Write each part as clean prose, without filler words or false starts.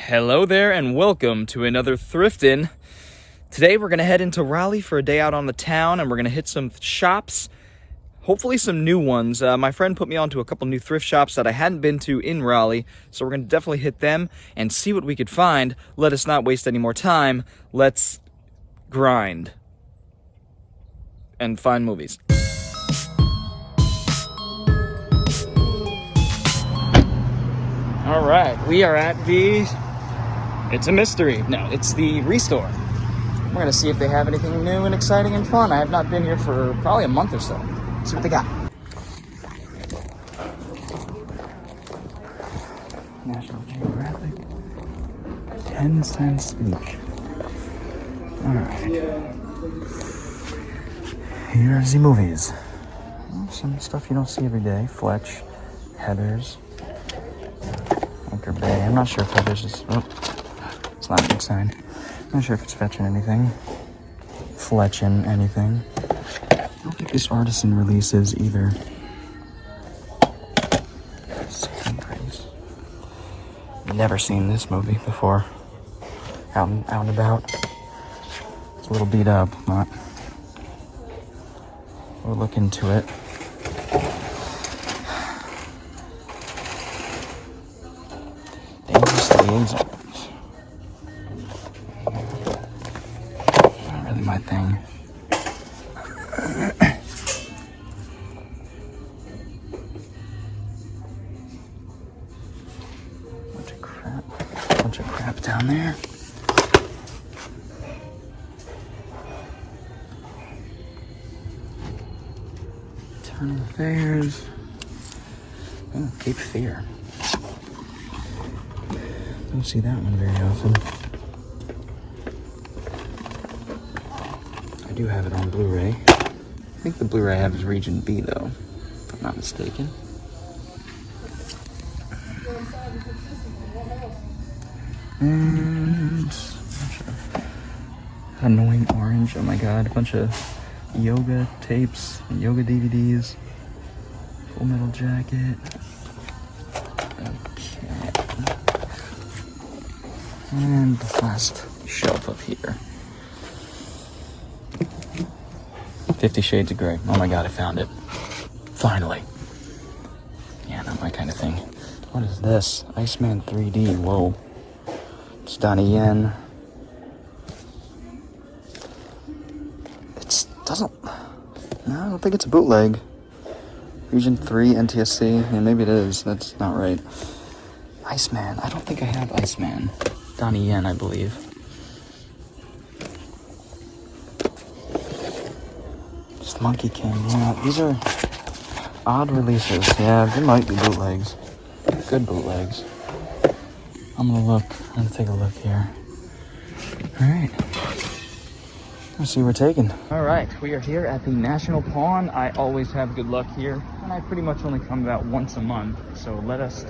Hello there and welcome to another Thriftin. Today we're going to head into Raleigh for a day out on the town and we're going to hit some shops, hopefully some new ones. My friend put me onto a couple new thrift shops that I hadn't been to in Raleigh, so we're going to definitely hit them and see what we could find. Let us not waste any more time. Let's grind and find movies. All right, we are at it's a mystery. No, it's the Restore. We're gonna see if they have anything new and exciting and fun. I have not been here for probably a month or so. Let's see what they got. National Geographic, 10 cents each. All right. Here's the movies. Some stuff you don't see every day. Fletch, Heathers, Anchor Bay. I'm not sure if Heathers is... Oh, it's not a good sign. I'm not sure if it's fetching anything. Fletching anything. I don't think this Artisan releases either. Never seen this movie before. Out and about. It's a little beat up, but we'll look into it. Dangerous Liaisons. Not really my thing. Bunch of crap down there. Eternal Affairs. Oh, Cape Fear. Don't see that one very often. I do have it on Blu-ray. I think the Blu-ray I have is Region B though, if I'm not mistaken. And a bunch of Annoying Orange, oh my god, a bunch of yoga tapes, yoga DVDs, Full Metal Jacket. Okay. And the last shelf up here. 50 Shades of Grey. Oh my god, I found it. Finally. Yeah, not my kind of thing. What is this? Iceman 3D, whoa. It's Donnie Yen. No, I don't think it's a bootleg. Region 3 NTSC. Yeah, maybe it is. That's not right. Iceman. I don't think I have Iceman. Donnie Yen, I believe. Just Monkey King. Yeah, these are odd releases. Yeah, they might be bootlegs. Good bootlegs. I'm gonna take a look here. Alright. Let's see what we're taking. Alright, we are here at the National Pawn. I always have good luck here, and I pretty much only come about once a month, so let us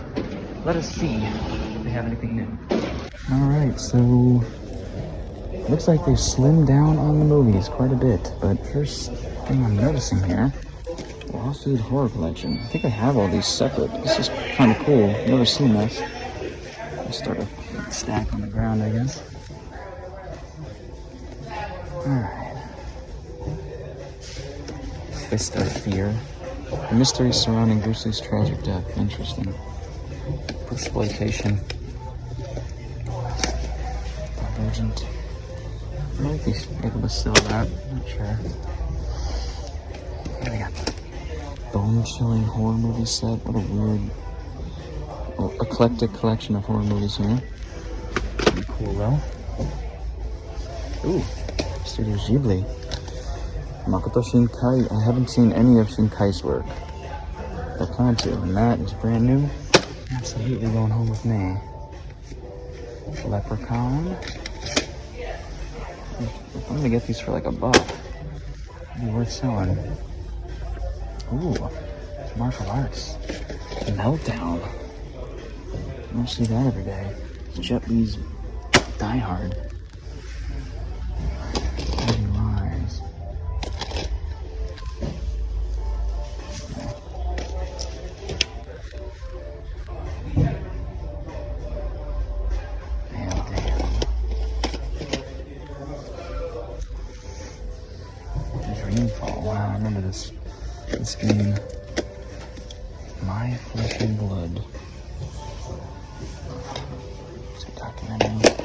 see if they have anything new. Alright, so looks like they slimmed down on the movies quite a bit, but first thing I'm noticing here, Lawsuit Horror Collection. I think I have all these separate. This is kind of cool. Never seen this. I'll start a stack on the ground, I guess. Alright. Fist of Fear. The mystery surrounding Bruce Lee's tragic death. Interesting. Exploitation. Divergent. I might be able to sell that. Not sure. What do we got? Bone-chilling horror movie set. What a weird, eclectic collection of horror movies here. Pretty cool though. Ooh. Studio Ghibli. Makoto Shinkai. I haven't seen any of Shinkai's work. I plan to, and that is brand new. Absolutely going home with me. Leprechaun. I'm gonna get these for like $1. It'd be worth selling. Ooh, martial arts. Meltdown. I don't see that every day. Jet Li's Die Hard. I remember this game. My Flesh and Blood. It's a documentary.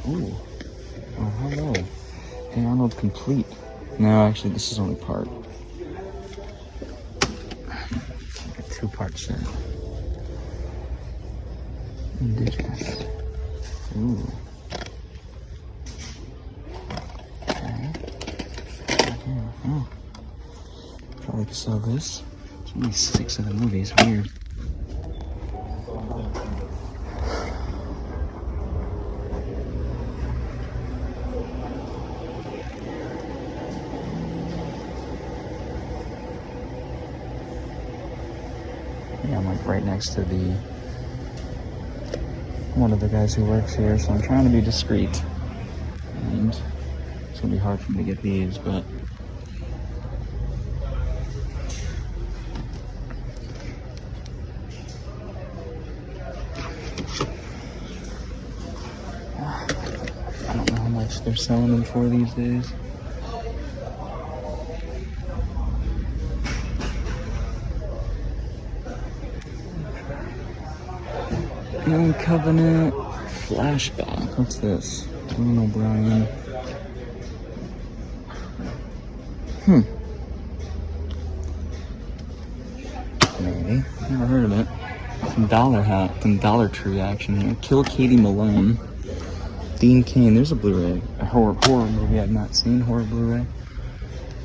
Ooh. Oh, hello. Hey Arnold, complete. No, actually, this is only part. Like a 2-part set. Indigenous. Ooh. Okay. Oh. Probably could sell this. There's only 6 of the movies. Weird. Yeah, I'm like right next to one of the guys who works here, so I'm trying to be discreet. And it's gonna be hard for me to get these, but I don't know how much they're selling them for these days. Young Covenant Flashback. What's this? Dylan O'Brien. Maybe. Never heard of it. Some Dollar Tree action here. Kill Katie Malone. Dean Cain. There's a Blu-ray. A horror movie I've not seen. Horror Blu-ray.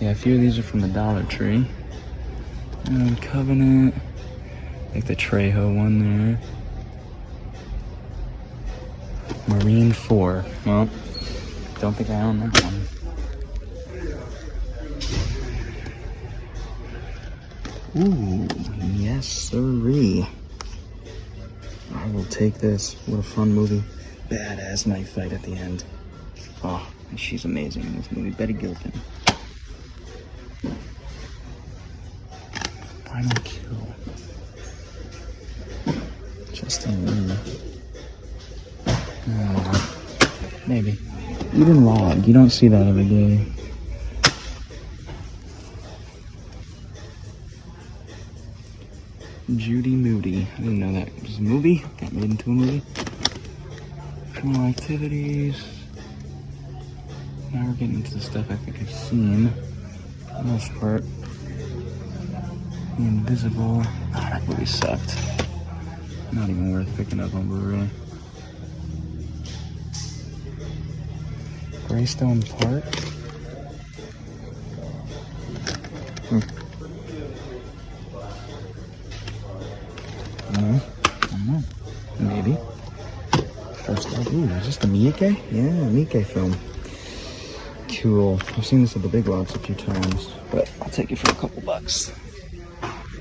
Yeah, a few of these are from the Dollar Tree. And Covenant. Like the Trejo one there. Marine 4. Well, don't think I own that one. Ooh, yes sirree. I will take this. What a fun movie. Badass knife fight at the end. Oh, and she's amazing in this movie. Betty Gilpin. Final Kill. Justin Lee. Maybe. Eden Log. You don't see that every day. Judy Moody. I didn't know that it was a movie. Got made into a movie. Criminal Activities. Now we're getting into the stuff I think I've seen. For the most part. The Invisible. Oh, that movie sucked. Not even worth picking up on Blu-ray. Greystone Park. I don't know. Maybe. First love. Ooh, is this the Miike? Yeah, Miike film. Cool. I've seen this at the Big Lots a few times, but I'll take it for a couple bucks.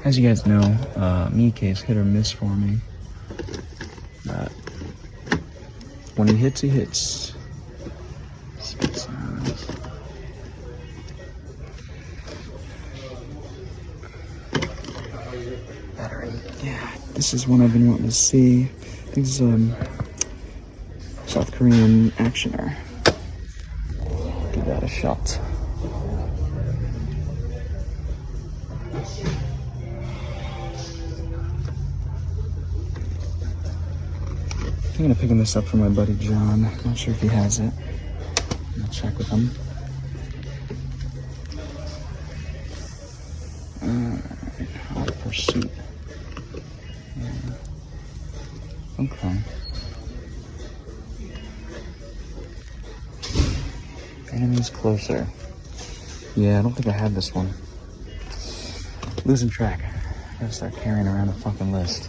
As you guys know, Miike is hit or miss for me. But when he hits, he hits. Battery. Yeah, this is one I've been wanting to see. I think it's South Korean actioner. Give that a shot. I'm gonna pick this up for my buddy John. Not sure if he has it. I'll check with him. Hot Pursuit. Yeah. Okay. Enemies Closer. Yeah, I don't think I have this one. Losing track. I gotta start carrying around a fucking list.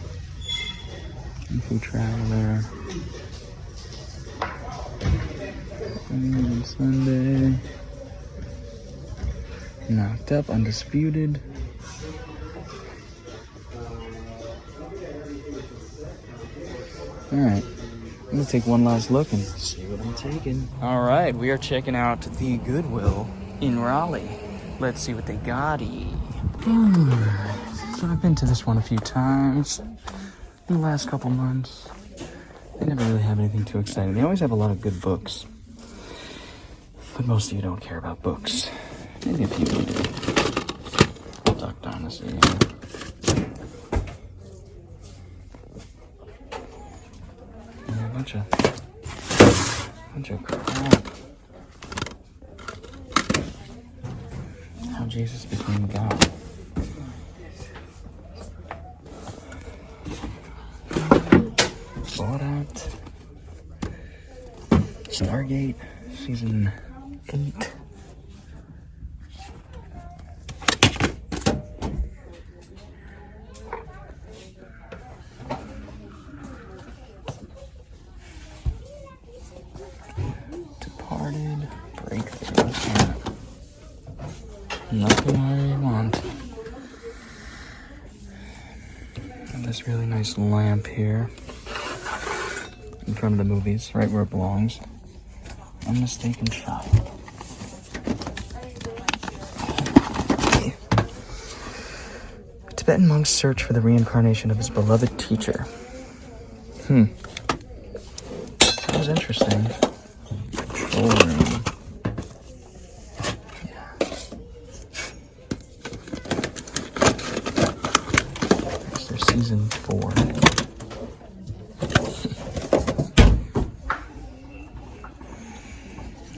Info Traveler. Sunday. Knocked Up, Undisputed. Alright. I'm gonna take one last look and see what I'm taking. Alright, we are checking out the Goodwill in Raleigh. Let's see what they got. So I've been to this one a few times in the last couple months. They never really have anything too exciting. They always have a lot of good books. But most of you don't care about books. Maybe a few do. Duck Dynasty. Yeah, a bunch of crap. How Jesus became God. Borat. Stargate, season 8. Departed, Breakthrough. What's that? Nothing I want. And this really nice lamp here in front of the movies, right where it belongs. Unmistaken child. Tibetan monk's search for the reincarnation of his beloved teacher. That was interesting. Control room. Yeah. There's their season 4.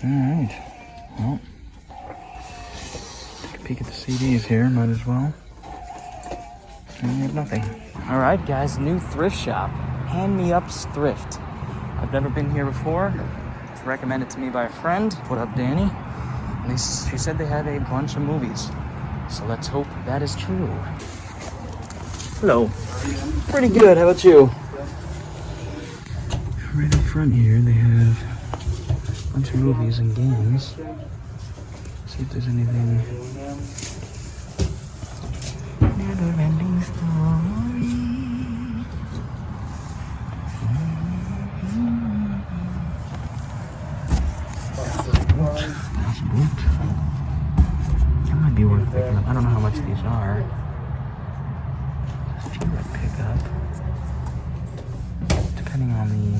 Alright. Well, take a peek at the CDs here, might as well. And we have nothing. Alright guys, new thrift shop. Hand Me Up's Thrift. I've never been here before. It's recommended to me by a friend. What up, Danny? And she said they have a bunch of movies. So let's hope that is true. Hello. Pretty good, how about you? Right in front here they have a bunch of movies and games. See if there's anything. Never ending story. That's boot. That might be worth picking up. I don't know how much these are. There's a few I pick up. Depending on the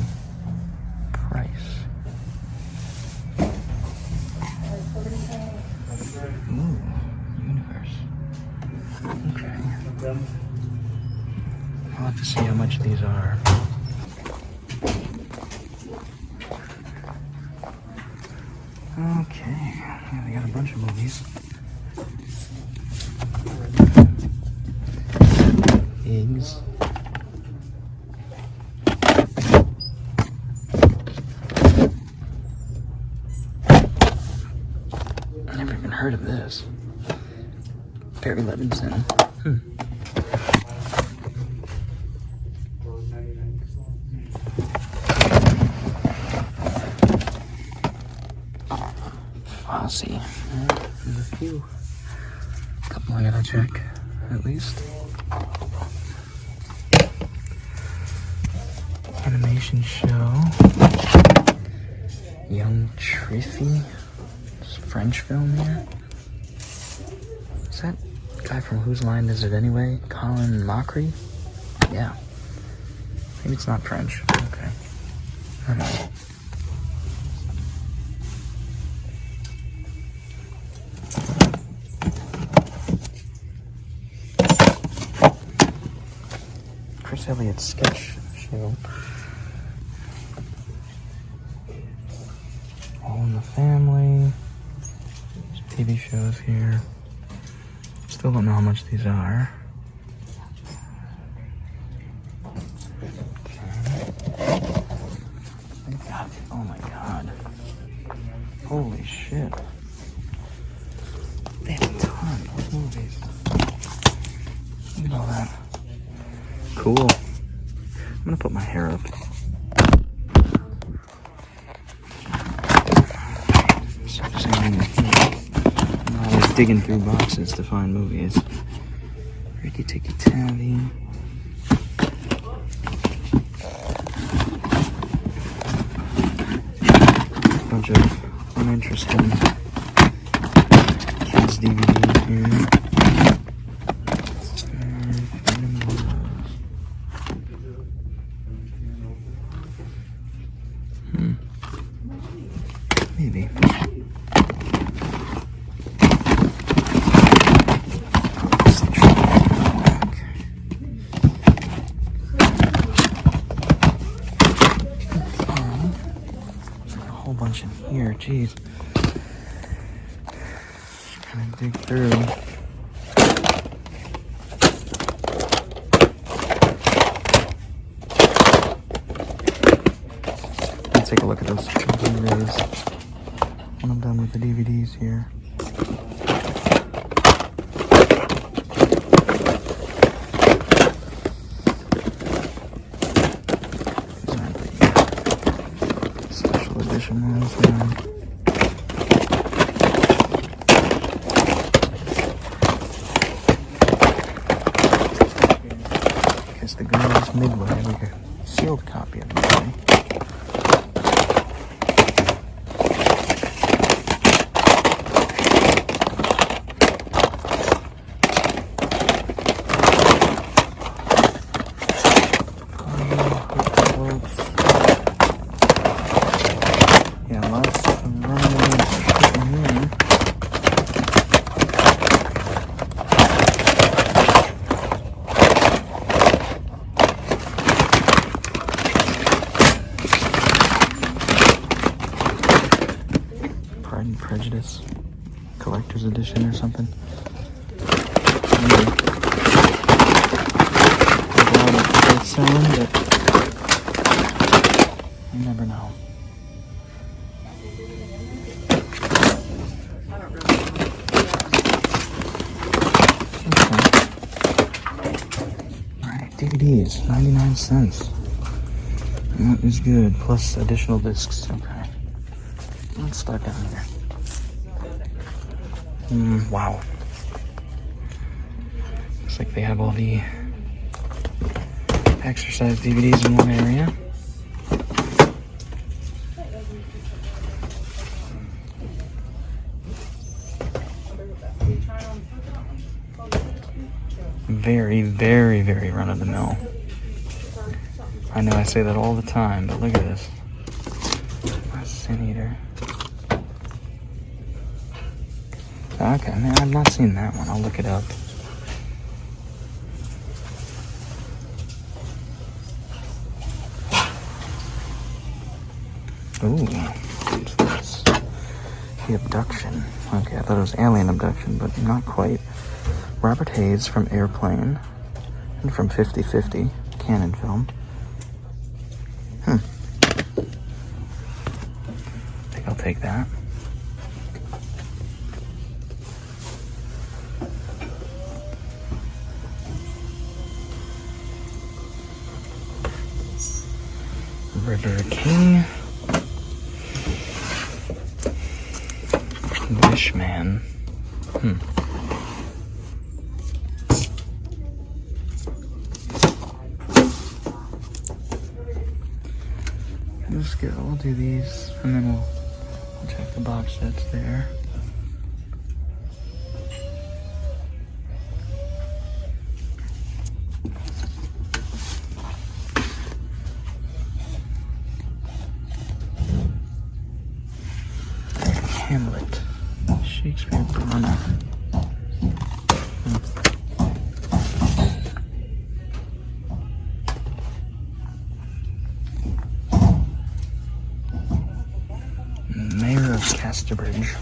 price. Ooh, universe. Okay. I'll have to see how much these are. Okay. Yeah, they got a bunch of movies. Eggs. Never even heard of this. Barry Levinson. Fozzie. There's a couple I gotta check, at least. Animation show. Young Triffy. It's a French film here. Is that guy from Whose Line Is It Anyway? Colin Mockery? Yeah. Maybe it's not French. Okay. I don't know. Chris Elliott's sketch show. All in the Family. There's TV shows here. Still don't know how much these are. Okay. Oh my god. Holy shit. They have a ton of movies. Look at all that. Cool. I'm gonna put my hair up. I'm always digging through boxes to find movies. Ricky Tikki Tavi. Bunch of uninteresting kids DVDs here. Maybe. much in here, jeez. Trying to dig through. Let's take a look at those Blu-rays when I'm done with the DVDs here. Ones now. Guess the girls midway, like a sealed copy of the movie. Prejudice collector's edition or something. Maybe. I'm glad it's selling, but you never know. Okay. Alright, DVDs, 99 cents. That is good, plus additional discs. Okay. Let's start down here. Wow. Looks like they have all the exercise DVDs in one area. Very, very, very run-of-the-mill. I know I say that all the time, but look at this. A Sin Eater. Okay, man, I've not seen that one. I'll look it up. Ooh, what's this? The Abduction. Okay, I thought it was Alien Abduction, but not quite. Robert Hayes from Airplane and from 50/50, Canon film. I think I'll take that. River King. Wishman. Let's go. We'll do these, and then we'll check the box sets there. Hamlet, Shakespeare Brunner. Mayor of Casterbridge.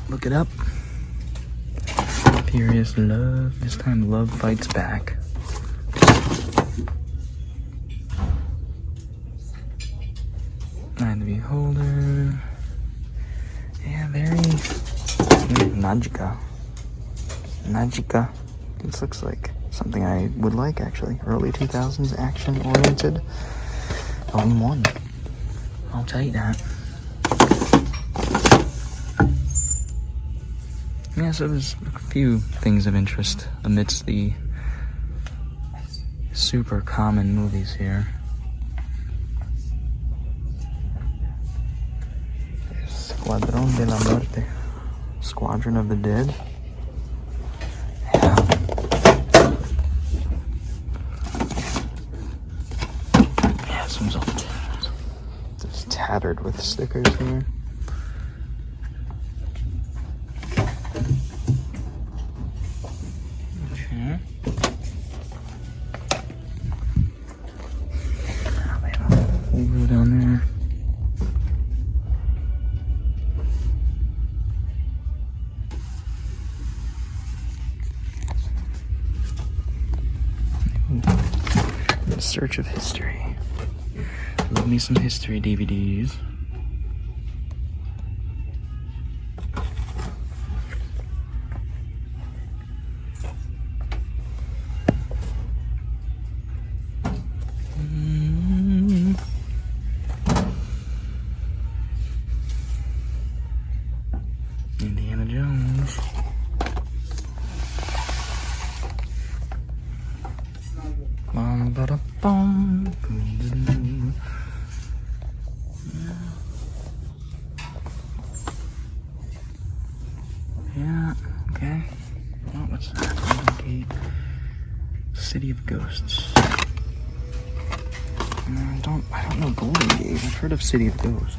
Look it up. Furious Love. This time love fights back. Eye of the Beholder. Yeah, very Najika. This looks like something I would like, actually. Early 2000s action-oriented. Volume 1. I'll tell you that. Yeah, so there's a few things of interest amidst the super common movies here. Escuadrón de la Muerte. Squadron of the Dead. Yeah. Yeah, this one's all just tattered with stickers here. Okay. In Search of History. Love me some history DVDs. Indiana Jones. Bum, ba-da, bum. Yeah, okay. Oh, what's that? Golden Gate. City of Ghosts. I don't know Golden Gate. I've heard of City of Ghosts.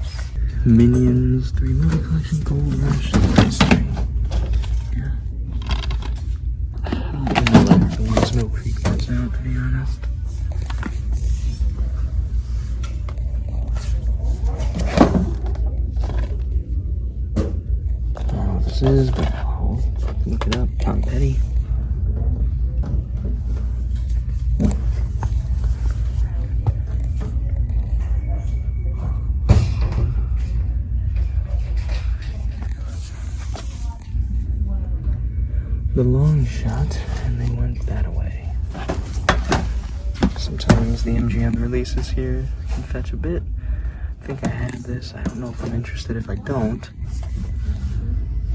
Minions, 3 movie collection, Gold Rush, history. Yeah. I don't really like the way Snow Creek turns out, to be honest. I don't know what this is, but I'll look it up. Tom Petty. The Long Shot, and they went that way. Sometimes the MGM releases here can fetch a bit. I think I have this. I don't know if I'm interested if I don't.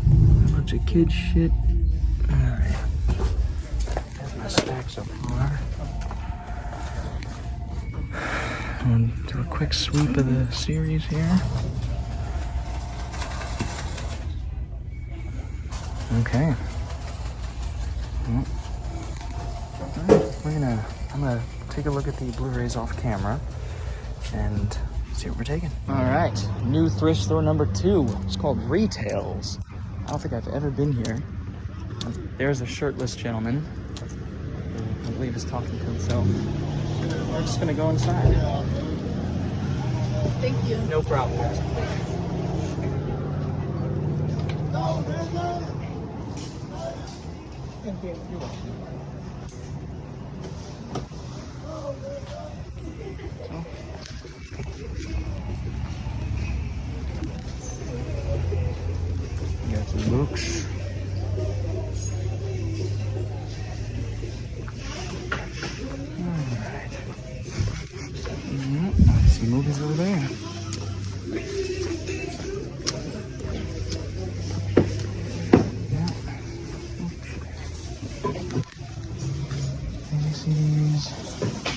A bunch of kid shit. Alright. That's my stack so far. I'm gonna do a quick sweep of the series here. Okay. Well, alright, I'm gonna take a look at the Blu-rays off camera and see what we're taking. Alright, new thrift store number 2. It's called Retails. I don't think I've ever been here. There's a shirtless gentleman who I believe is talking to himself. We're just gonna go inside. Thank you. No problem. Thank you. You're welcome. Got some books. Alright. I see movies over there.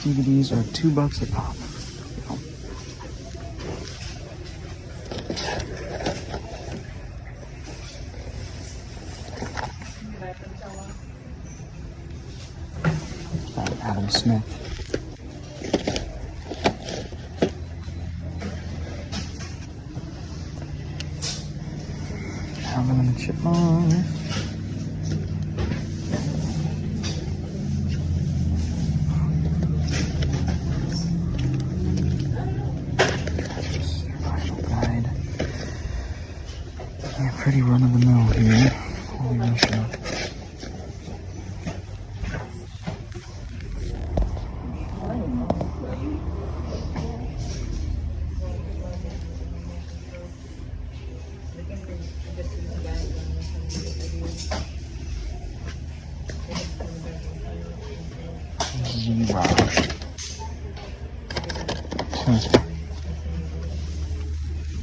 DVDs are $2 a pop. Adam Smith. Alvin and the Chipmunks. Pretty run-of-the-mill here. Holy Russia.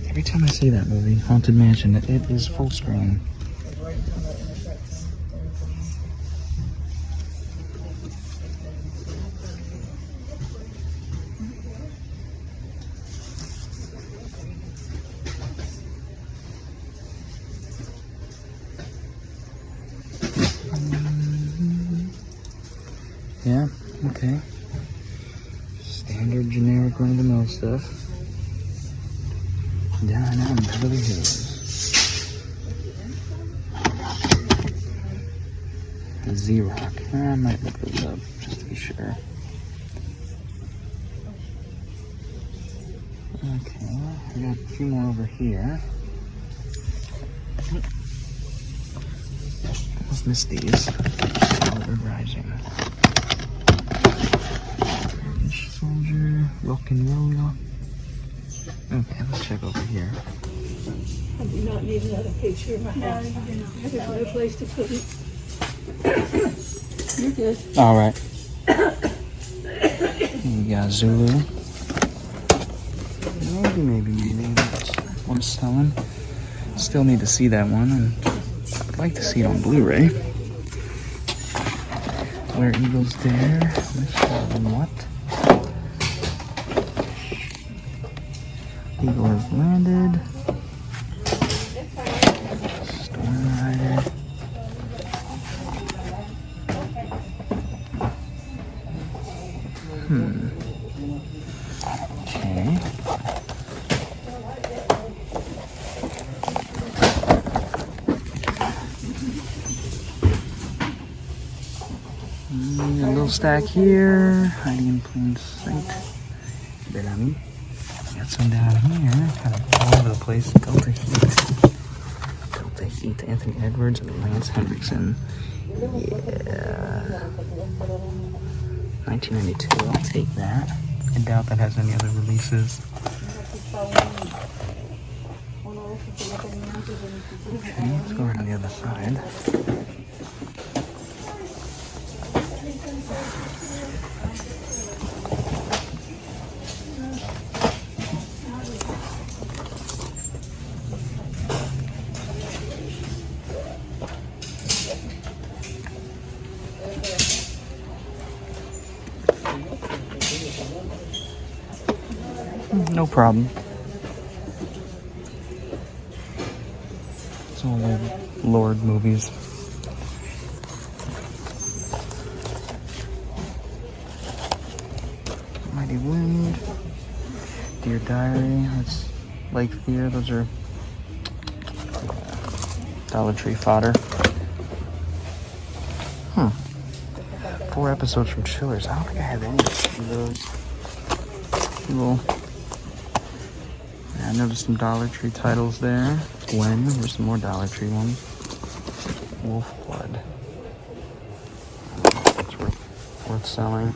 Every time I see that movie, Haunted Mansion, it is full screen. Yeah, okay. Standard, generic, run-of-the-mill stuff. Down on Beverly Hills. Z-Rock. I might look those up just to be sure. Okay, we got a few more over here. Almost missed these. Color Rising. Soldier, Rock and Roller. Okay, let's check over here. I do not need another picture of my house. There's no place to put it. You're good. All right. We got Zulu. Maybe that's one selling. Still need to see that one, and I'd like to see it on Blu-ray. Where Eagles Dare. What? Eagle has landed. Storm Rider. Okay. A little stack here, hiding in plain sight. Bellamy. Got some down here, kind of all over the place. Delta Heat, Anthony Edwards, and Lance Hendrickson. Yeah. 1992, I'll take that. I doubt that has any other releases. Okay, let's go around the other side. No problem. It's all the Lord movies. Mighty Wind. Dear Diary. That's Lake Fear. Those are Dollar Tree fodder. 4 episodes from Chillers. I don't think I have any of those. Little. I noticed some Dollar Tree titles there. Gwen, there's some more Dollar Tree ones. Wolf Blood. It's worth selling.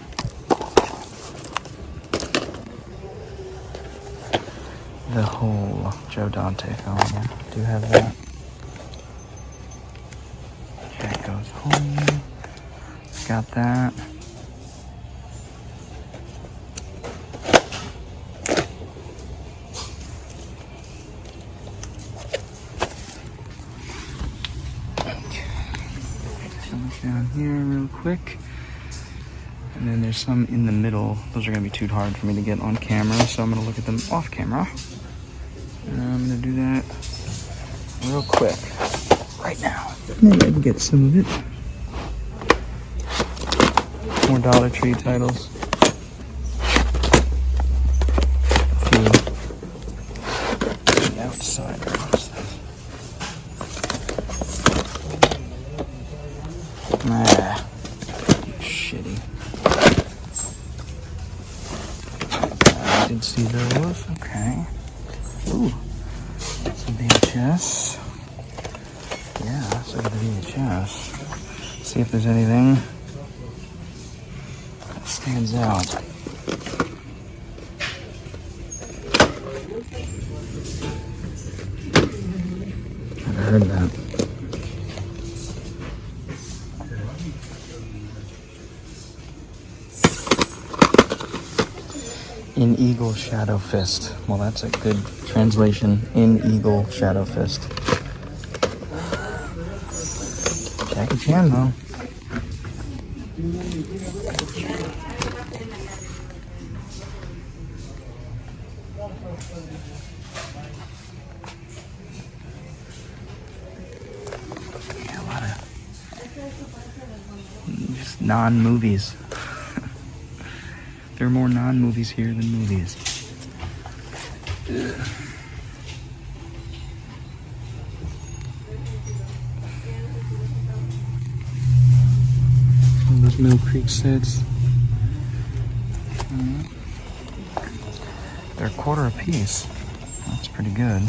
The whole Joe Dante film, yeah. Do have that. Jack Goes Home. Got that. Down here real quick, and then there's some in the middle. Those are gonna be too hard for me to get on camera, so I'm gonna look at them off camera, and I'm gonna do that real quick right now. Maybe I can get some of it. More Dollar Tree titles. The Outsider. Nah, shitty. I did see those. Okay. Ooh, some VHS. Yeah, let's look at the VHS. See if there's anything that stands out. I've heard that. In Eagle Shadow Fist. Well, that's a good translation. In Eagle Shadow Fist. Jackie Chan, though. Yeah, a lot of just non-movies. There are more non-movies here than movies. Ugh. All those Mill Creek sets. They're $1 a piece. That's pretty good.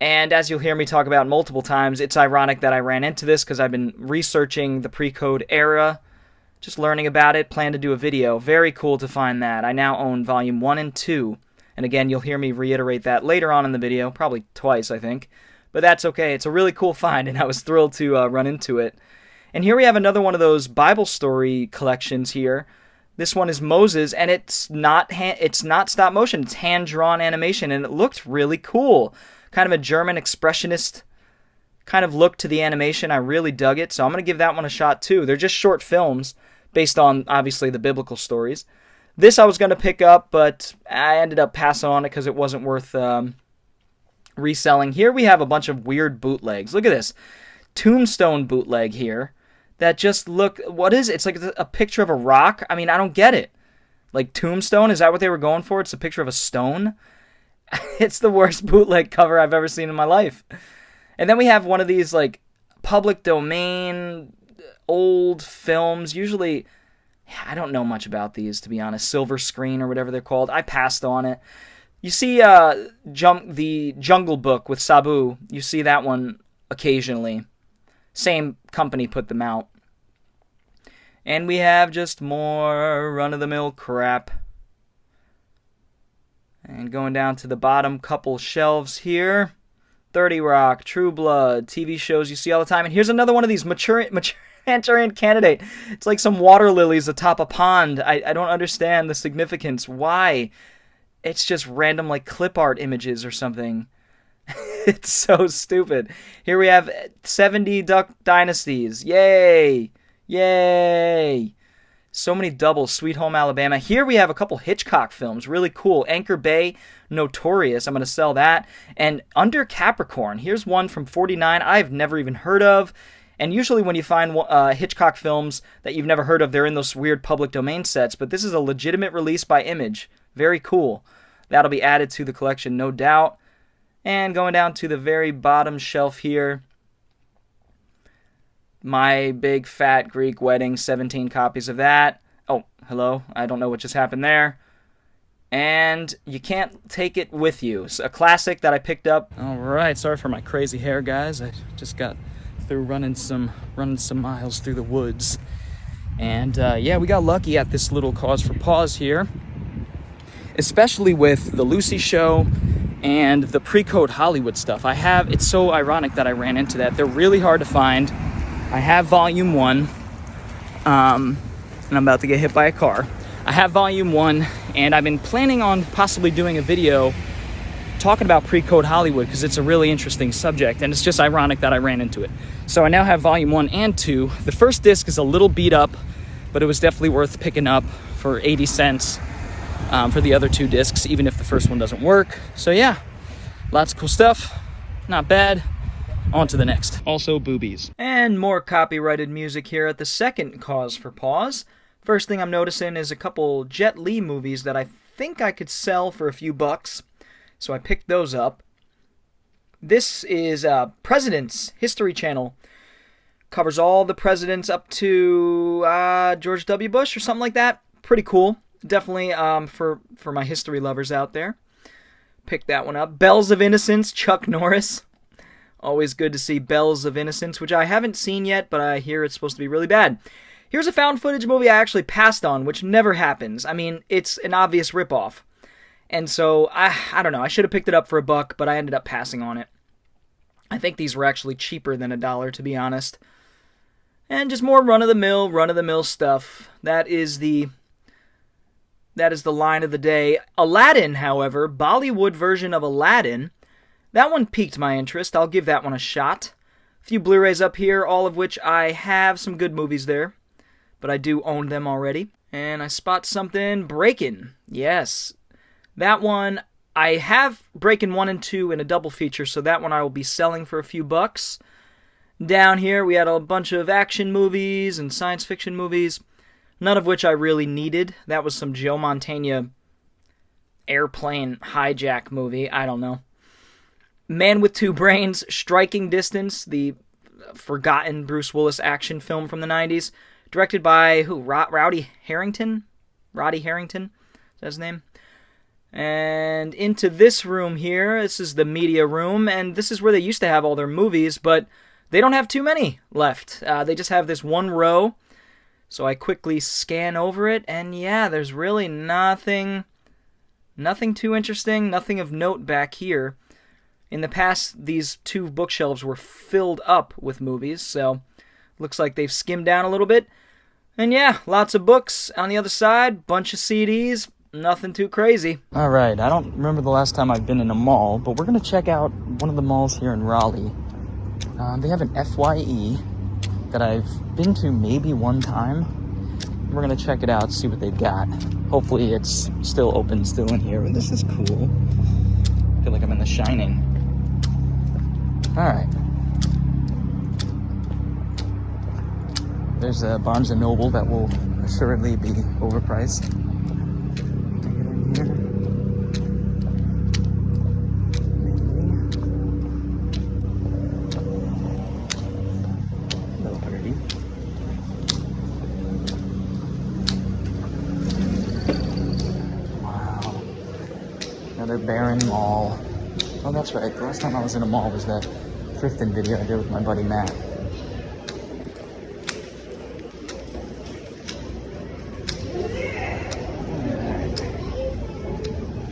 And as you'll hear me talk about multiple times, it's ironic that I ran into this because I've been researching the pre-code era, just learning about it, plan to do a video. Very cool to find that. I now own Volume 1 and 2. And again, you'll hear me reiterate that later on in the video, probably twice, I think. But that's okay. It's a really cool find, and I was thrilled to run into it. And here we have another one of those Bible story collections here. This one is Moses, and it's not stop motion. It's hand-drawn animation, and it looked really cool. Kind of a German expressionist kind of look to the animation. I really dug it, so I'm going to give that one a shot too. They're just short films based on, obviously, the biblical stories. This I was going to pick up, but I ended up passing on it because it wasn't worth reselling. Here we have a bunch of weird bootlegs. Look at this. Tombstone bootleg here. That just look, what is it? It's like a picture of a rock. I mean, I don't get it. Like Tombstone, is that what they were going for? It's a picture of a stone? It's the worst bootleg cover I've ever seen in my life. And then we have one of these like public domain old films. Usually, I don't know much about these, to be honest. Silver screen or whatever they're called. I passed on it. You see the Jungle Book with Sabu. You see that one occasionally. Same company put them out. And we have just more run-of-the-mill crap. And going down to the bottom couple shelves here. 30 Rock, True Blood, TV shows you see all the time. And here's another one of these Manchurian Candidate. It's like some water lilies atop a pond. I don't understand the significance. Why? It's just random like clip art images or something. It's so stupid. Here we have 70 Duck Dynasties. Yay! Yay! So many doubles. Sweet Home Alabama. Here we have a couple Hitchcock films. Really cool. Anchor Bay, Notorious. I'm going to sell that. And Under Capricorn. Here's one from 49 I've never even heard of. And usually when you find Hitchcock films that you've never heard of, they're in those weird public domain sets. But this is a legitimate release by Image. Very cool. That'll be added to the collection, no doubt. And going down to the very bottom shelf here, My Big Fat Greek Wedding, 17 copies of that. Oh, hello. I don't know what just happened there. And You Can't Take It With You. It's a classic that I picked up. All right, sorry for my crazy hair, guys. I just got through running some miles through the woods. And yeah, we got lucky at this little cause for pause here, especially with the Lucy show and the pre-code Hollywood stuff. It's so ironic that I ran into that. They're really hard to find. I have Volume 1, and I'm about to get hit by a car. I have Volume 1, and I've been planning on possibly doing a video talking about pre-code Hollywood because it's a really interesting subject, and it's just ironic that I ran into it. So I now have Volume 1 and 2. The first disc is a little beat up, but it was definitely worth picking up for 80 cents. For the other two discs, even if the first one doesn't work. So yeah, lots of cool stuff. Not bad. On to the next. Also boobies. And more copyrighted music here at the second cause for pause. First thing I'm noticing is a couple Jet Li movies that I think I could sell for a few bucks. So I picked those up. This is President's History Channel. Covers all the presidents up to George W. Bush or something like that. Pretty cool. Definitely for my history lovers out there. Pick that one up. Bells of Innocence, Chuck Norris. Always good to see Bells of Innocence, which I haven't seen yet, but I hear it's supposed to be really bad. Here's a found footage movie I actually passed on, which never happens. I mean, it's an obvious ripoff. And so, I don't know. I should have picked it up for $1, but I ended up passing on it. I think these were actually cheaper than $1, to be honest. And just more run-of-the-mill stuff. That is the line of the day. Aladdin, however, Bollywood version of Aladdin, that one piqued my interest. I'll give that one a shot. A few Blu-rays up here, all of which I have some good movies there, but I do own them already. And I spot something, Breakin'. Yes, that one, I have Breakin' 1 and 2 in a double feature, so that one I will be selling for a few bucks. Down here, we had a bunch of action movies and science fiction movies, none of which I really needed. That was some Joe Mantegna airplane hijack movie. I don't know. Man with Two Brains, Striking Distance, the forgotten Bruce Willis action film from the 90s. Directed by, who? Roddy Harrington? Is that his name? And into this room here, this is the media room, and this is where they used to have all their movies, but they don't have too many left. They just have this one row, so I quickly scan over it, and yeah, there's really nothing too interesting, nothing of note back here. In the past, these two bookshelves were filled up with movies, so looks like they've skimmed down a little bit. And yeah, lots of books on the other side, bunch of CDs, nothing too crazy. Alright, I don't remember the last time I've been in a mall, but we're going to check out one of the malls here in Raleigh. They have an FYE that I've been to maybe one time. We're going to check it out, see what they've got. Hopefully it's still open, still in here. This is cool. I feel like I'm in The Shining. Alright. There's a Barnes & Noble that will assuredly be overpriced. Hello, Birdie. Wow. Another Barron Mall. Oh, that's right. The last time I was in a mall was that Thriftin video I did with my buddy Matt.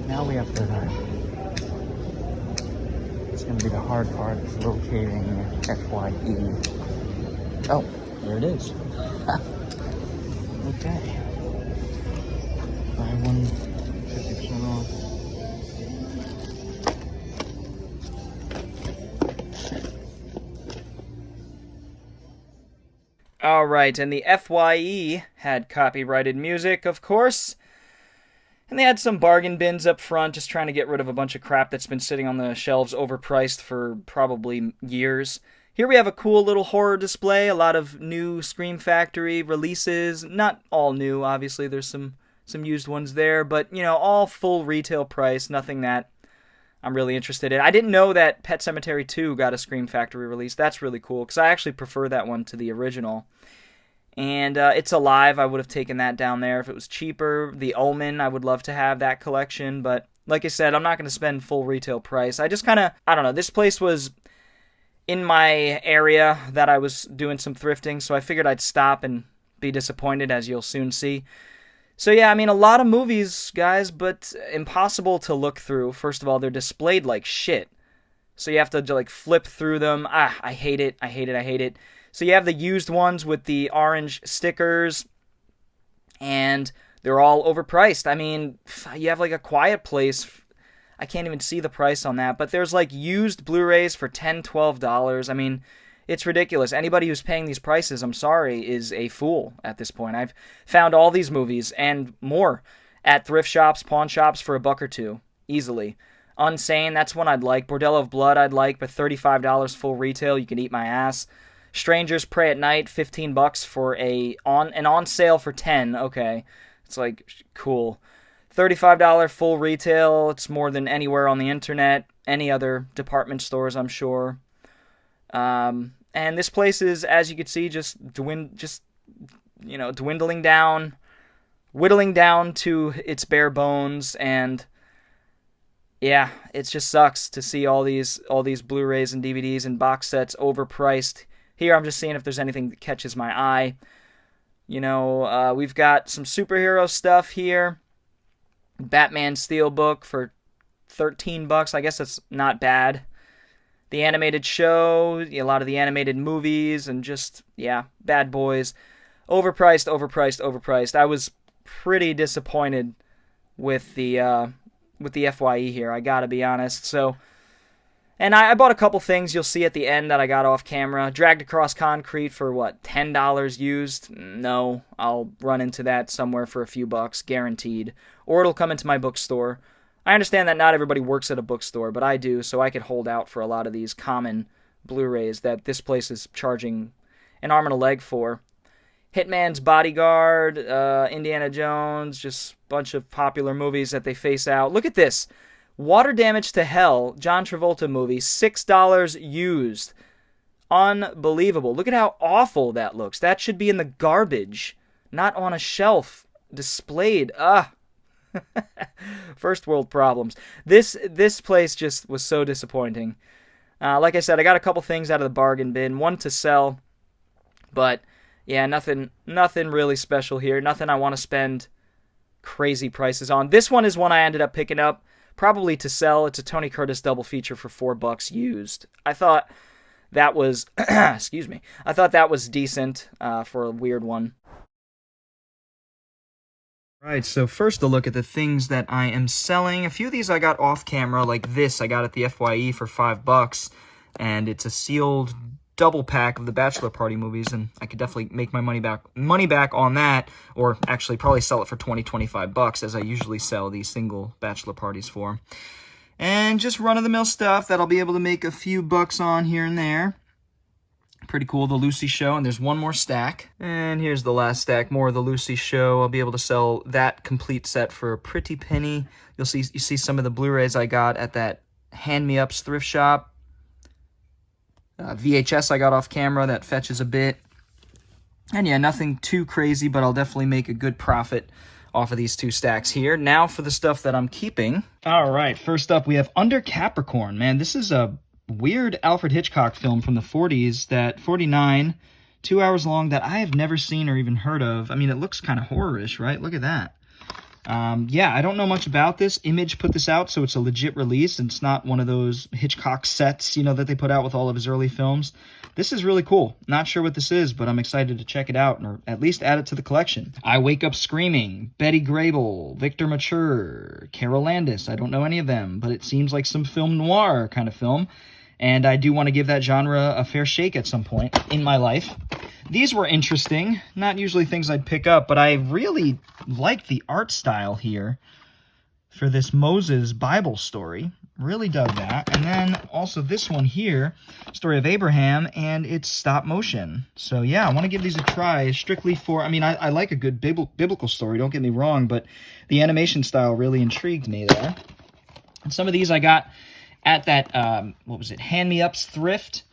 Now we have to, it's going to be the hard part, is locating FYE. Oh, there it is. Okay. Buy one, 50% off. Alright, and the FYE had copyrighted music, of course. And they had some bargain bins up front, just trying to get rid of a bunch of crap that's been sitting on the shelves overpriced for probably years. Here we have a cool little horror display, a lot of new Scream Factory releases. Not all new, obviously, there's some used ones there, but, you know, all full retail price, nothing that I'm really interested in. I didn't know that Pet Sematary 2 got a Scream Factory release. That's really cool, because I actually prefer that one to the original. And It's Alive, I would have taken that down there if it was cheaper. The Omen, I would love to have that collection, but like I said, I'm not going to spend full retail price. I just kind of, I don't know, this place was in my area that I was doing some thrifting, so I figured I'd stop and be disappointed, as you'll soon see. So yeah, I mean, a lot of movies, guys, but impossible to look through. First of all, they're displayed like shit. So you have to, like, flip through them. I hate it. I hate it. I hate it. So you have the used ones with the orange stickers, and they're all overpriced. I mean, you have, like, A Quiet Place. I can't even see the price on that, but there's, like, used Blu-rays for $10, $12. I mean, it's ridiculous. Anybody who's paying these prices, I'm sorry, is a fool at this point. I've found all these movies and more at thrift shops, pawn shops for $1 or $2, easily. Unsane, that's one I'd like. Bordello of Blood I'd like, but $35 full retail, you can eat my ass. Strangers Pray at Night, $15 for an on sale for $10. Okay, it's like cool. $35 full retail. It's more than anywhere on the internet, any other department stores, I'm sure. And this place is, as you can see, just dwindling down, whittling down to its bare bones, and yeah, it just sucks to see all these Blu-rays and DVDs and box sets overpriced. Here, I'm just seeing if there's anything that catches my eye. You know, we've got some superhero stuff here. Batman Steelbook for $13. I guess that's not bad. The animated show, a lot of the animated movies, and just, yeah, Bad Boys. Overpriced, overpriced, overpriced. I was pretty disappointed with the FYE here, I gotta be honest. So, and I bought a couple things you'll see at the end that I got off camera. Dragged Across Concrete for, what, $10 used? No, I'll run into that somewhere for a few bucks, guaranteed. Or it'll come into my bookstore. I understand that not everybody works at a bookstore, but I do, so I could hold out for a lot of these common Blu-rays that this place is charging an arm and a leg for. Hitman's Bodyguard, Indiana Jones, just a bunch of popular movies that they face out. Look at this. Water Damage to Hell, John Travolta movie, $6 used. Unbelievable. Look at how awful that looks. That should be in the garbage, not on a shelf displayed. First world problems. This place just was so disappointing. Like I said, I got a couple things out of the bargain bin, one to sell, but yeah, nothing really special here. Nothing I want to spend crazy prices on. This one is one I ended up picking up, probably to sell. It's a Tony Curtis double feature for $4 used. I thought that was, excuse me, I thought that was decent for a weird one. Right, so first a look at the things that I am selling. A few of these I got off camera, like this I got at the FYE for $5, and it's a sealed double pack of the bachelor party movies, and I could definitely make my money back on that, or actually probably sell it for $20-25, as I usually sell these single bachelor parties for. And just run-of-the-mill stuff that I'll be able to make a few bucks on here and there. Pretty cool, the Lucy Show, and there's one more stack. And here's the last stack, more of the Lucy Show. I'll be able to sell that complete set for a pretty penny. You see some of the Blu-rays I got at that Hand Me Up's thrift shop. VHS I got off camera, that fetches a bit. And yeah, nothing too crazy, but I'll definitely make a good profit off of these two stacks here. Now for the stuff that I'm keeping. All right, first up we have Under Capricorn. Man, this is a weird Alfred Hitchcock film from the 40s, that 49, 2 hours long, that I have never seen or even heard of. I mean, it looks kind of horror-ish, right? Look at that. Yeah, I don't know much about this. Image put this out, so it's a legit release, and it's not one of those Hitchcock sets, you know, that they put out with all of his early films. This is really cool. Not sure what this is, but I'm excited to check it out, or at least add it to the collection. I Wake Up Screaming, Betty Grable, Victor Mature, Carol Landis. I don't know any of them, but it seems like some film noir kind of film, and I do want to give that genre a fair shake at some point in my life. These were interesting, not usually things I'd pick up, but I really like the art style here for this Moses Bible story. Really dug that. And then also this one here, Story of Abraham, and it's stop motion. So yeah, I want to give these a try, strictly for, I mean, I like a good biblical story, don't get me wrong, but the animation style really intrigued me there. And some of these I got at that, what was it, Hand Me Up's Thrift,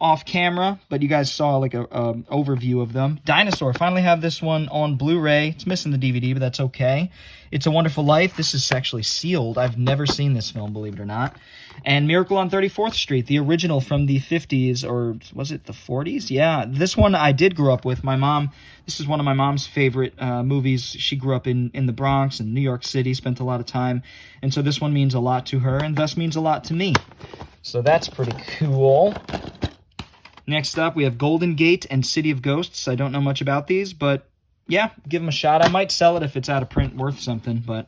off camera, but you guys saw like a overview of them. Dinosaur, finally have this one on Blu-ray. It's missing the DVD, but that's okay. It's a Wonderful Life. This is actually sealed. I've never seen this film, believe it or not. And Miracle on 34th Street, the original from the 50s, or was it the 40s? Yeah, this one I did grow up with. My mom, this is one of my mom's favorite movies. She grew up in the Bronx and New York City, spent a lot of time, and so this one means a lot to her, and thus means a lot to me. So that's pretty cool. Next up, we have Golden Gate and City of Ghosts. I don't know much about these, but yeah, give them a shot. I might sell it if it's out of print, worth something. But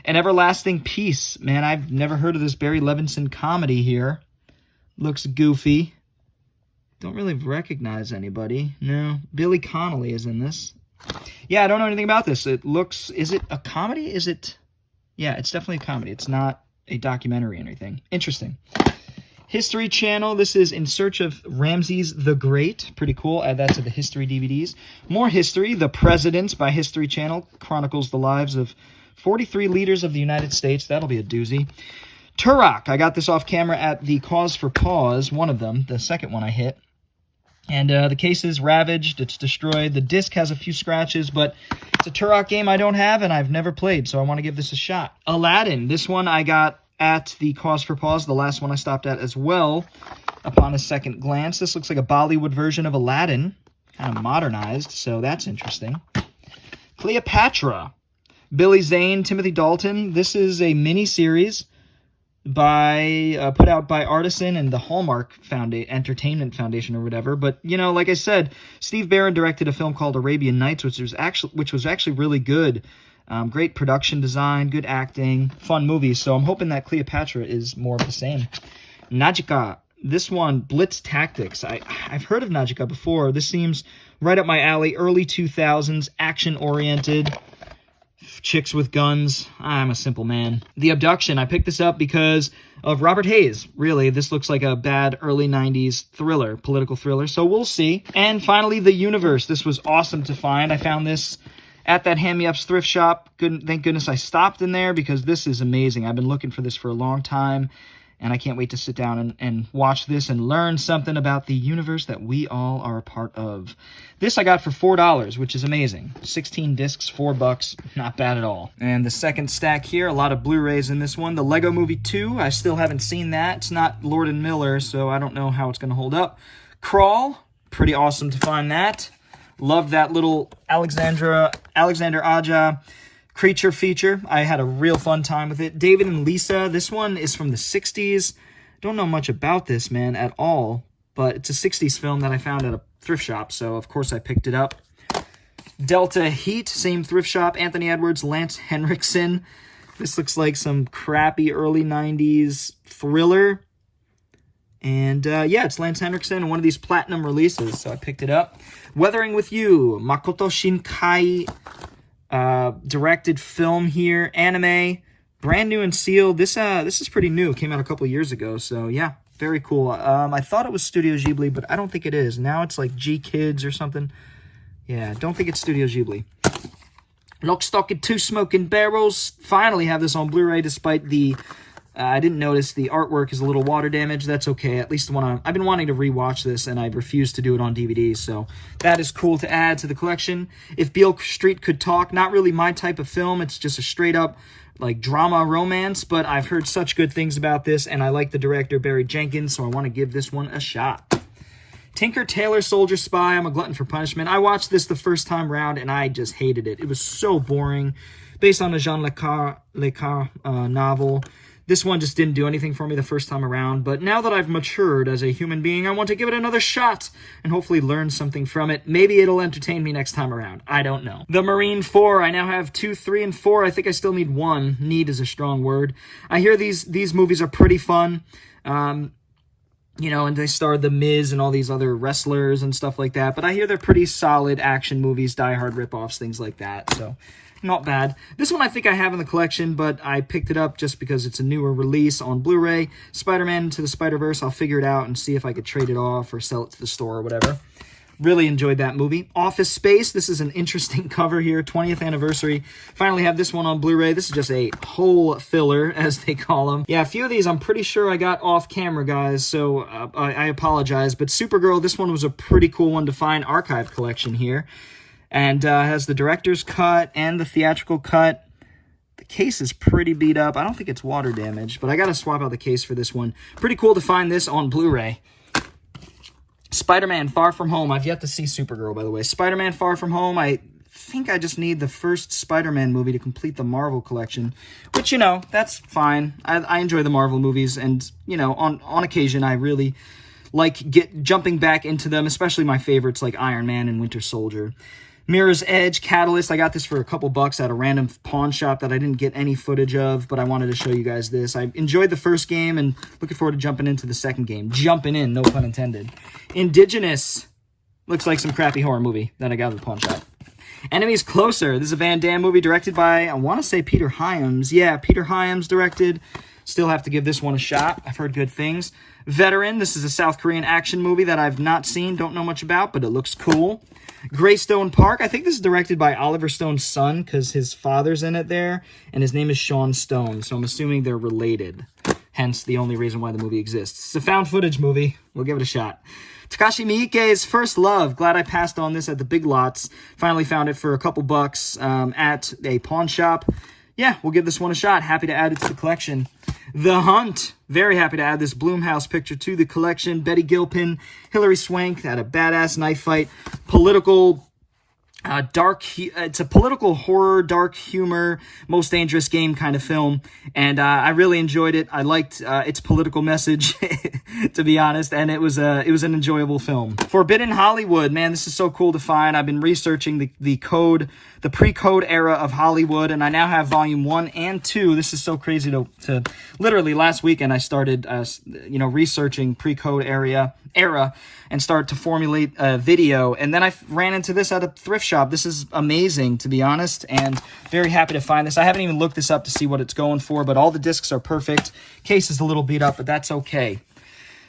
An Everlasting Peace. Man, I've never heard of this Barry Levinson comedy here. Looks goofy. Don't really recognize anybody. No. Billy Connolly is in this. Yeah, I don't know anything about this. It looks... Is it a comedy? Is it... Yeah, it's definitely a comedy. It's not a documentary or anything. Interesting. History Channel, this is In Search of Ramses the Great. Pretty cool. Add that to the history DVDs. More history. The Presidents by History Channel chronicles the lives of 43 leaders of the United States. That'll be a doozy. Turok. I got this off camera at the Cause for Pause, one of them, the second one I hit. And the case is ravaged. It's destroyed. The disc has a few scratches, but it's a Turok game I don't have and I've never played, so I want to give this a shot. Aladdin. This one I got at the Cause for Pause, the last one I stopped at as well, upon a second glance. This looks like a Bollywood version of Aladdin, kind of modernized, so that's interesting. Cleopatra, Billy Zane, Timothy Dalton. This is a mini-series put out by Artisan and the Hallmark Entertainment Foundation or whatever. But, you know, like I said, Steve Barron directed a film called Arabian Nights, which was actually really good. Great production design, good acting, fun movie. So I'm hoping that Cleopatra is more of the same. Najika. This one, Blitz Tactics. I've heard of Najika before. This seems right up my alley. Early 2000s, action-oriented. Chicks with guns. I'm a simple man. The Abduction. I picked this up because of Robert Hayes. Really, this looks like a bad early 90s thriller, political thriller. So we'll see. And finally, The Universe. This was awesome to find. I found this at that Hand Me Up's thrift shop. Thank goodness I stopped in there because this is amazing. I've been looking for this for a long time. And I can't wait to sit down and watch this and learn something about the universe that we all are a part of. This I got for $4, which is amazing. 16 discs, $4, not bad at all. And the second stack here, a lot of Blu-rays in this one. The Lego Movie 2, I still haven't seen that. It's not Lord & Miller, so I don't know how it's going to hold up. Crawl, pretty awesome to find that. Love that little Alexander Aja creature feature. I had a real fun time with it. David and Lisa, this one is from the 60s. Don't know much about this, man, at all, but it's a 60s film that I found at a thrift shop, so of course I picked it up. Delta Heat, same thrift shop. Anthony Edwards, Lance Henriksen. This looks like some crappy early 90s thriller. And yeah, it's Lance Henriksen and one of these platinum releases, so I picked it up. Weathering with You, Makoto Shinkai directed film here, anime, brand new and sealed. This is pretty new. It came out a couple years ago, so yeah, very cool. I thought it was Studio Ghibli, but I don't think it is. Now it's like G Kids or something. Yeah, don't think it's Studio Ghibli. Lock, Stock, and Two Smoking Barrels. Finally have this on Blu-ray, despite the I didn't notice the artwork is a little water damaged. That's okay. At least I've been wanting to rewatch this, and I refused to do it on DVD, so that is cool to add to the collection. If Beale Street Could Talk, not really my type of film. It's just a straight-up like drama romance, but I've heard such good things about this, and I like the director, Barry Jenkins, so I want to give this one a shot. Tinker Tailor Soldier Spy, I'm a glutton for punishment. I watched this the first time round, and I just hated it. It was so boring. Based on a Jean Le Carre novel. This one just didn't do anything for me the first time around, but now that I've matured as a human being, I want to give it another shot and hopefully learn something from it. Maybe it'll entertain me next time around. I don't know. The Marine 4, I now have 2, 3, and 4. I think I still need 1. Need is a strong word. I hear these movies are pretty fun. You know, and they star The Miz and all these other wrestlers and stuff like that, but I hear they're pretty solid action movies, Die Hard ripoffs, things like that, so not bad. This one I think I have in the collection, but I picked it up just because it's a newer release on Blu-ray. Spider-Man Into the Spider-Verse, I'll figure it out and see if I could trade it off or sell it to the store or whatever. Really enjoyed that movie. Office Space, this is an interesting cover here, 20th anniversary. Finally have this one on Blu-ray. This is just a whole filler, as they call them. Yeah, a few of these I'm pretty sure I got off camera, guys, so I apologize. But Supergirl, this one was a pretty cool one to find. Archive collection here. And has the director's cut and the theatrical cut. The case is pretty beat up. I don't think it's water damaged, but I got to swap out the case for this one. Pretty cool to find this on Blu-ray. Spider-Man Far From Home. I've yet to see Supergirl, by the way. Spider-Man Far From Home. I think I just need the first Spider-Man movie to complete the Marvel collection, which, you know, that's fine. I enjoy the Marvel movies, and, you know, on occasion I really like jumping back into them, especially my favorites like Iron Man and Winter Soldier. Mirror's Edge, Catalyst. I got this for a couple bucks at a random pawn shop that I didn't get any footage of, but I wanted to show you guys this. I enjoyed the first game and looking forward to jumping into the second game. Jumping in, no pun intended. Indigenous. Looks like some crappy horror movie that I got at the pawn shop. Enemies Closer. This is a Van Damme movie directed by, I want to say Peter Hyams. Yeah, Peter Hyams directed. Still have to give this one a shot. I've heard good things. Veteran. This is a South Korean action movie that I've not seen, don't know much about, but it looks cool. Greystone Park. I think this is directed by Oliver Stone's son because his father's in it there, and his name is Sean Stone, so I'm assuming they're related. Hence the only reason why the movie exists. It's a found footage movie. We'll give it a shot. Takashi Miike's First Love. Glad I passed on this at the Big Lots. Finally found it for a couple bucks at a pawn shop. Yeah, we'll give this one a shot. Happy to add it to the collection. The Hunt. Very happy to add this Blumhouse picture to the collection. Betty Gilpin, Hilary Swank had a badass knife fight. Political it's a political horror, dark humor, most dangerous game kind of film, and I really enjoyed it. I liked its political message, to be honest, and it was an enjoyable film. Forbidden Hollywood, man, this is so cool to find. I've been researching the pre-code era of Hollywood, and I now have volume 1 and 2. This is so crazy to literally last weekend I started researching pre-code era and start to formulate a video, and then I ran into this at a thrift shop. This is amazing, to be honest, and very happy to find this. I haven't even looked this up to see what it's going for, but all the discs are perfect. Case is a little beat up, but that's okay.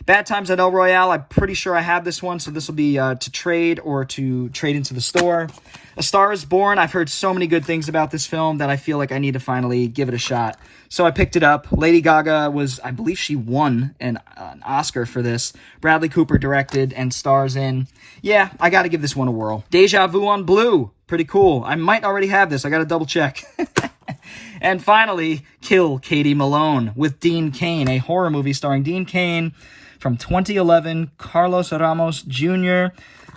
Bad Times at El Royale, I'm pretty sure I have this one, so this will be to trade or to trade into the store. A Star is Born, I've heard so many good things about this film that I feel like I need to finally give it a shot. So I picked it up. Lady Gaga was, I believe she won an Oscar for this. Bradley Cooper directed and stars in. Yeah, I gotta give this one a whirl. Deja Vu on Blue, pretty cool. I might already have this, I gotta double check. And finally, Kill Katie Malone with Dean Cain, a horror movie starring Dean Cain from 2011, Carlos Ramos Jr.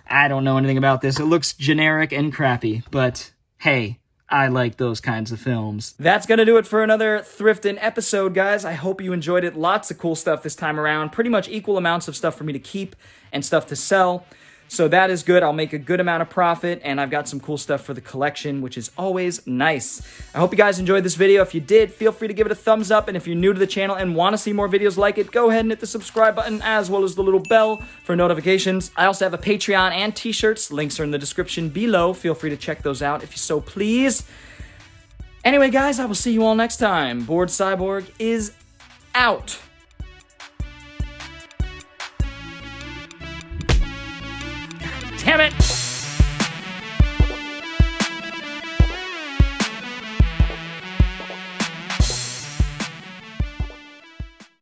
I don't know anything about this. It looks generic and crappy, but hey, I like those kinds of films. That's going to do it for another Thriftin' episode, guys. I hope you enjoyed it. Lots of cool stuff this time around. Pretty much equal amounts of stuff for me to keep and stuff to sell. So that is good. I'll make a good amount of profit, and I've got some cool stuff for the collection, which is always nice. I hope you guys enjoyed this video. If you did, feel free to give it a thumbs up, and if you're new to the channel and want to see more videos like it, go ahead and hit the subscribe button as well as the little bell for notifications. I also have a Patreon and t-shirts. Links are in the description below. Feel free to check those out if you so please. Anyway, guys, I will see you all next time. TheBoredCyborg is out. Damn it!